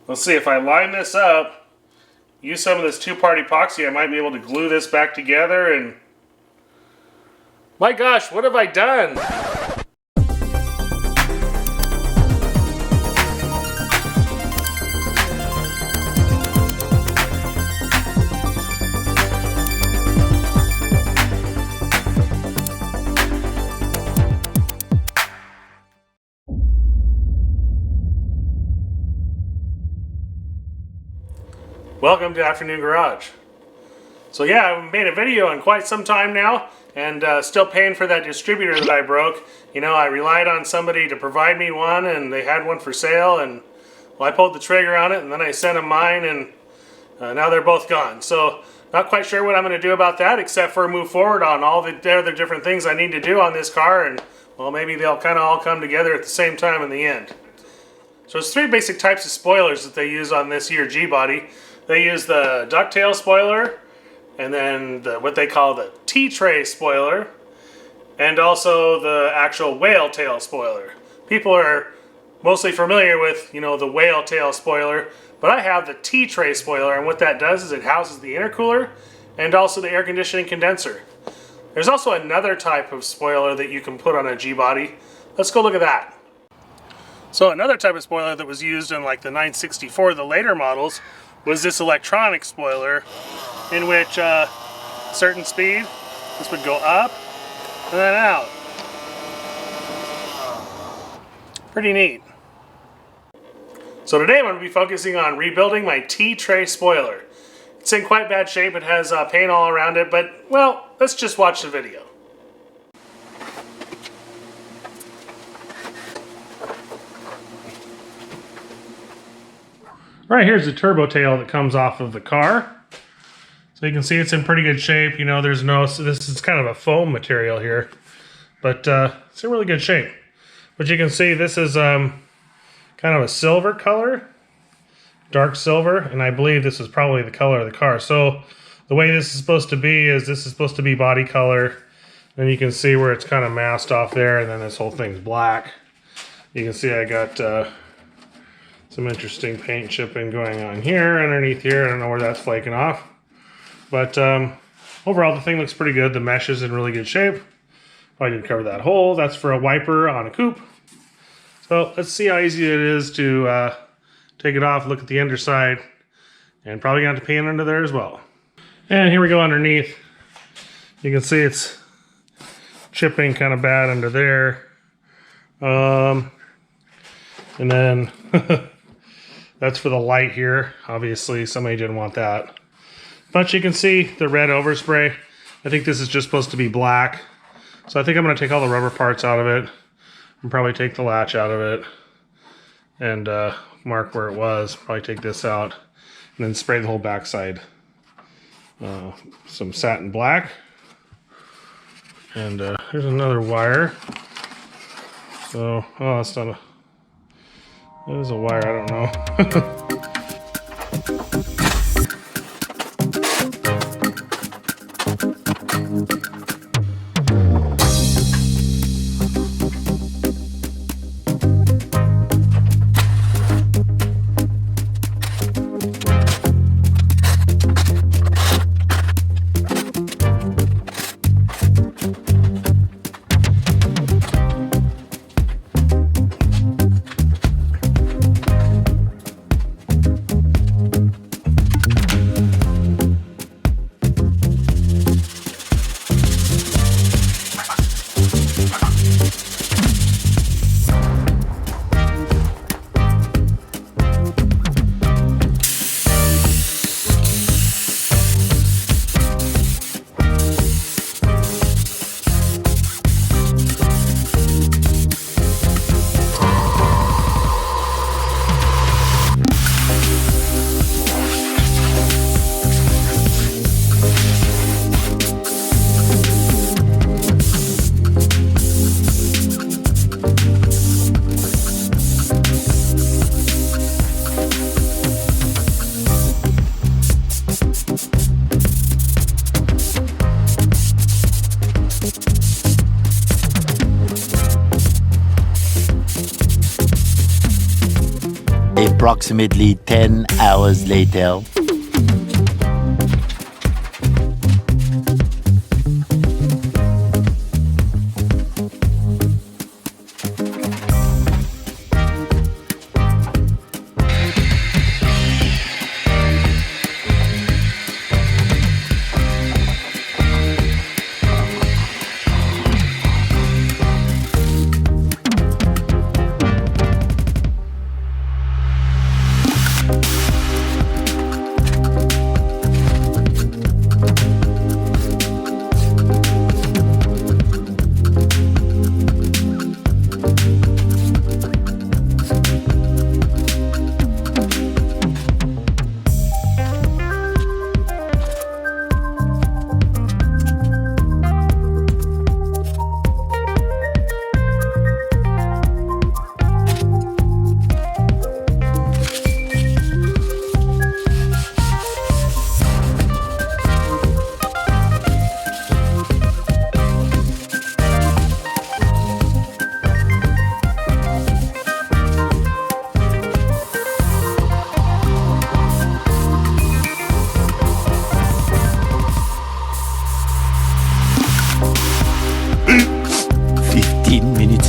Let's see, if I line this up, use some of this two-part epoxy, I might be able to glue this back together and... My gosh, what have I done? Welcome to Afternoon Garage. So yeah, I haven't made a video in quite some time now, and still paying for that distributor that I broke. You know, I relied on somebody to provide me one, and they had one for sale, and well, I pulled the trigger on it, and then I sent them mine, and now they're both gone. So not quite sure what I'm going to do about that, except for move forward on all the other different things I need to do on this car, and well, maybe they'll kind of all come together at the same time in the end. So there's three basic types of spoilers that they use on this here G-body. They use the ducktail spoiler, and then what they call the T-tray spoiler, and also the actual whale tail spoiler. People are mostly familiar with, you know, the whale tail spoiler, but I have the T-tray spoiler, and what that does is it houses the intercooler and also the air conditioning condenser. There's also another type of spoiler that you can put on a G-body. Let's go look at that. So another type of spoiler that was used in like the 964, the later models, was this electronic spoiler, in which certain speed, this would go up and then out. Pretty neat. So today I'm going to be focusing on rebuilding my T-tray spoiler. It's in quite bad shape. It has paint all around it, but well, let's just watch the video. Right, here's the turbo tail that comes off of the car. So you can see it's in pretty good shape. You know, there's no, so this is kind of a foam material here, but it's in really good shape. But you can see this is kind of a silver color, dark silver, and I believe this is probably the color of the car. So the way this is supposed to be is this is supposed to be body color. Then you can see where it's kind of masked off there, and then this whole thing's black. You can see I got some interesting paint chipping going on here, underneath here. I don't know where that's flaking off. But overall, the thing looks pretty good. The mesh is in really good shape. Probably didn't cover that hole. That's for a wiper on a coupe. So let's see how easy it is to take it off, look at the underside, and probably got to paint under there as well. And here we go underneath. You can see it's chipping kind of bad under there. And then that's for the light here. Obviously, somebody didn't want that. But you can see the red overspray. I think this is just supposed to be black. So I think I'm going to take all the rubber parts out of it and probably take the latch out of it and mark where it was. Probably take this out and then spray the whole backside. Some satin black. And here's another wire. So, oh, that's not a... That is a wire, I don't know. Approximately 10 hours later.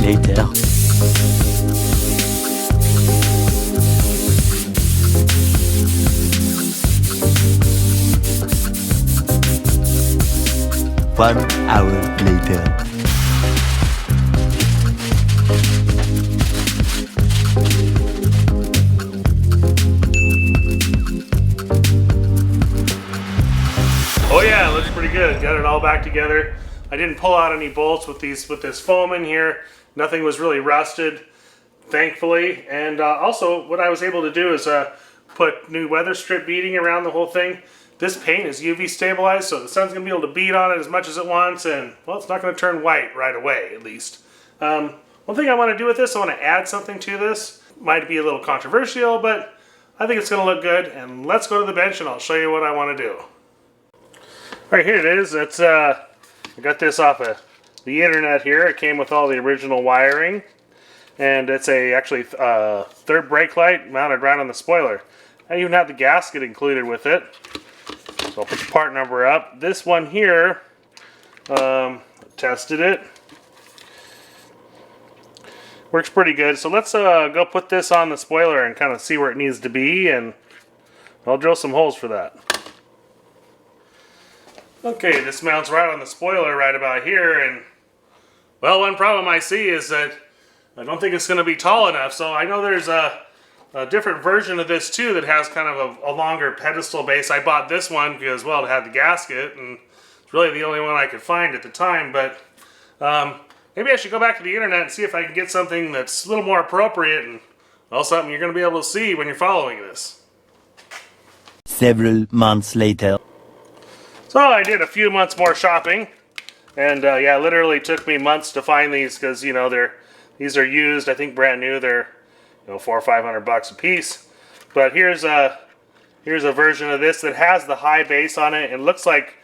Later. One hour later. Oh yeah, it looks pretty good. Got it all back together. I didn't pull out any bolts with this foam in here. Nothing was really rusted, thankfully. And also, what I was able to do is put new weather strip beading around the whole thing. This paint is UV stabilized, so the sun's gonna be able to beat on it as much as it wants, and well, it's not gonna turn white right away, at least. One thing I want to do with this, I want to add something to this. Might be a little controversial, but I think it's gonna look good. And let's go to the bench, and I'll show you what I want to do. All right, here it is. It's I got this off of the internet here. It came with all the original wiring, and it's actually third brake light mounted right on the spoiler. I even have the gasket included with it. So I'll put the part number up. This one here, tested it. Works pretty good. So let's go put this on the spoiler and kind of see where it needs to be, and I'll drill some holes for that. Okay, this mounts right on the spoiler right about here, and well, one problem I see is that I don't think it's going to be tall enough. So I know there's a different version of this too that has kind of a longer pedestal base. I bought this one because, well, it had the gasket, and it's really the only one I could find at the time. But maybe I should go back to the internet and see if I can get something that's a little more appropriate, and well, something you're going to be able to see when you're following this. Several months later. So I did a few months more shopping, and yeah, it literally took me months to find these because, you know, these are used. I think brand new. They're, you know, $400 or $500 a piece. But here's a version of this that has the high base on it. It looks like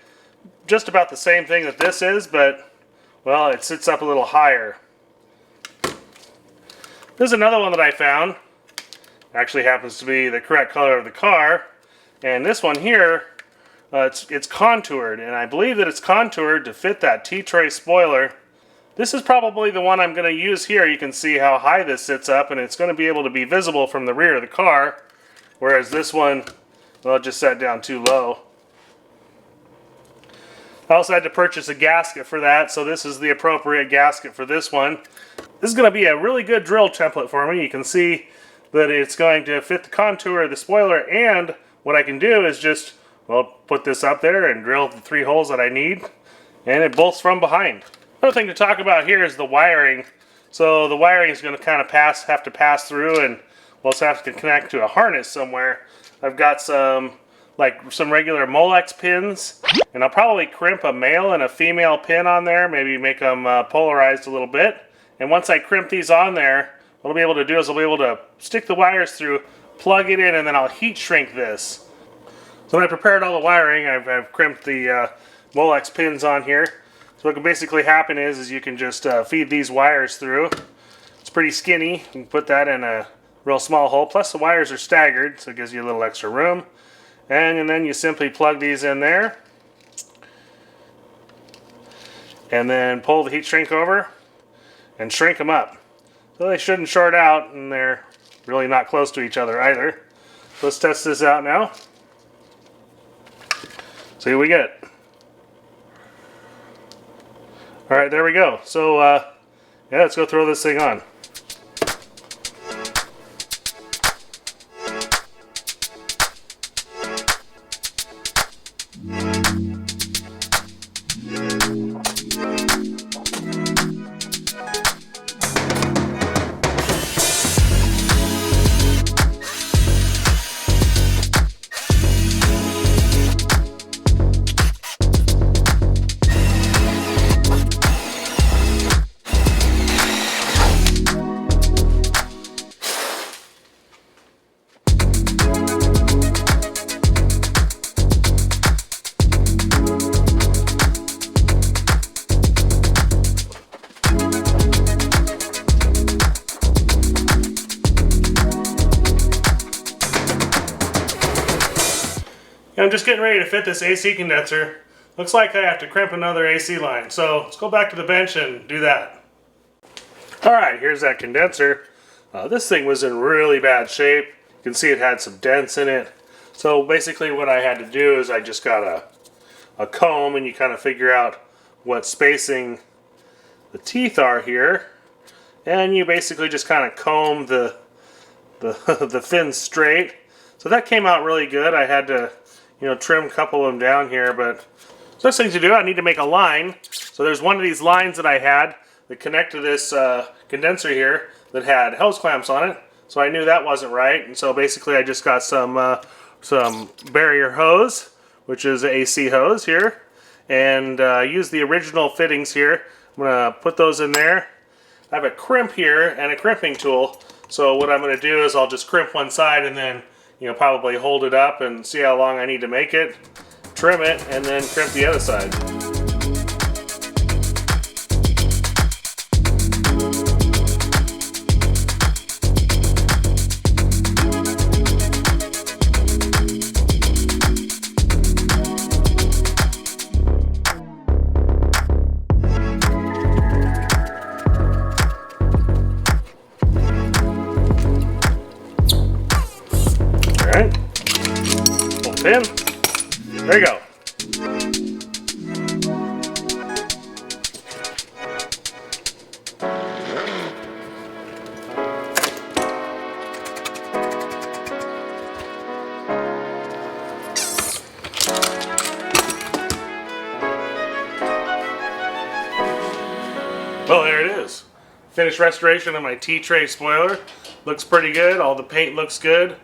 just about the same thing that this is, but well, it sits up a little higher. There's another one that I found. Actually happens to be the correct color of the car, and this one here. It's contoured, and I believe that it's contoured to fit that T-tray spoiler. This is probably the one I'm going to use here. You can see how high this sits up, and it's going to be able to be visible from the rear of the car, whereas this one, well, it just sat down too low. I also had to purchase a gasket for that, so this is the appropriate gasket for this one. This is going to be a really good drill template for me. You can see that it's going to fit the contour of the spoiler, and what I can do is just, well, put this up there and drill the 3 holes that I need, and it bolts from behind. Another thing to talk about here is the wiring. So the wiring is going to kind of have to pass through, and we'll also have to connect to a harness somewhere. I've got some regular Molex pins, and I'll probably crimp a male and a female pin on there, maybe make them polarized a little bit. And once I crimp these on there, what I'll be able to do is I'll be able to stick the wires through, plug it in, and then I'll heat shrink this. So when I prepared all the wiring, I've crimped the Molex pins on here. So what can basically happen is you can just feed these wires through. It's pretty skinny. You can put that in a real small hole. Plus the wires are staggered, so it gives you a little extra room. And then you simply plug these in there. And then pull the heat shrink over and shrink them up. So they shouldn't short out, and they're really not close to each other either. So let's test this out now. See what we get. Alright, there we go. So, yeah, let's go throw this thing on. I'm just getting ready to fit this AC condenser. Looks like I have to crimp another AC line. So let's go back to the bench and do that. Alright, here's that condenser. This thing was in really bad shape. You can see it had some dents in it. So basically what I had to do is I just got a comb, and you kind of figure out what spacing the teeth are here. And you basically just kind of comb the fins straight. So that came out really good. I had to, trim a couple of them down here, but first thing to do, I need to make a line. So there's one of these lines that I had that connected to this condenser here that had hose clamps on it. So I knew that wasn't right, and so basically I just got some barrier hose, which is an AC hose here, and use the original fittings here. I'm gonna put those in there. I have a crimp here and a crimping tool. So what I'm gonna do is I'll just crimp one side and then probably hold it up and see how long I need to make it, trim it, and then crimp the other side. In. There you go. Well, there it is. Finished restoration of my T-tray spoiler. Looks pretty good. All the paint looks good.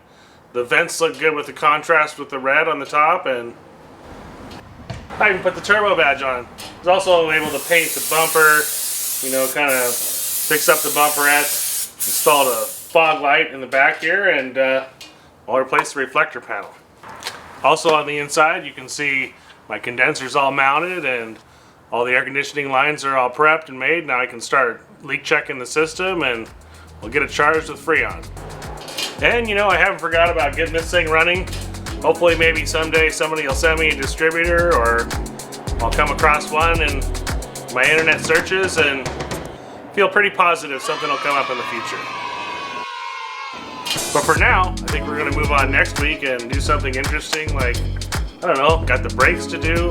The vents look good with the contrast with the red on the top, and I even put the turbo badge on. I was also able to paint the bumper, kind of fix up the bumperettes, installed a fog light in the back here, and I'll replace the reflector panel. Also on the inside, you can see my condenser's all mounted and all the air conditioning lines are all prepped and made. Now I can start leak checking the system, and we'll get it charged with Freon. And I haven't forgot about getting this thing running. Hopefully maybe someday somebody will send me a distributor, or I'll come across one in my internet searches and feel pretty positive something will come up in the future. But for now, I think we're going to move on next week and do something interesting, like, I don't know, got the brakes to do,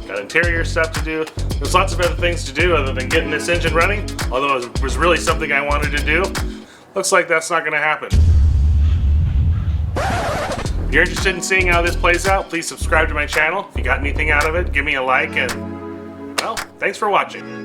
got interior stuff to do. There's lots of other things to do other than getting this engine running, although it was really something I wanted to do. Looks like that's not going to happen. If you're interested in seeing how this plays out, please subscribe to my channel. If you got anything out of it, give me a like, and, well, thanks for watching.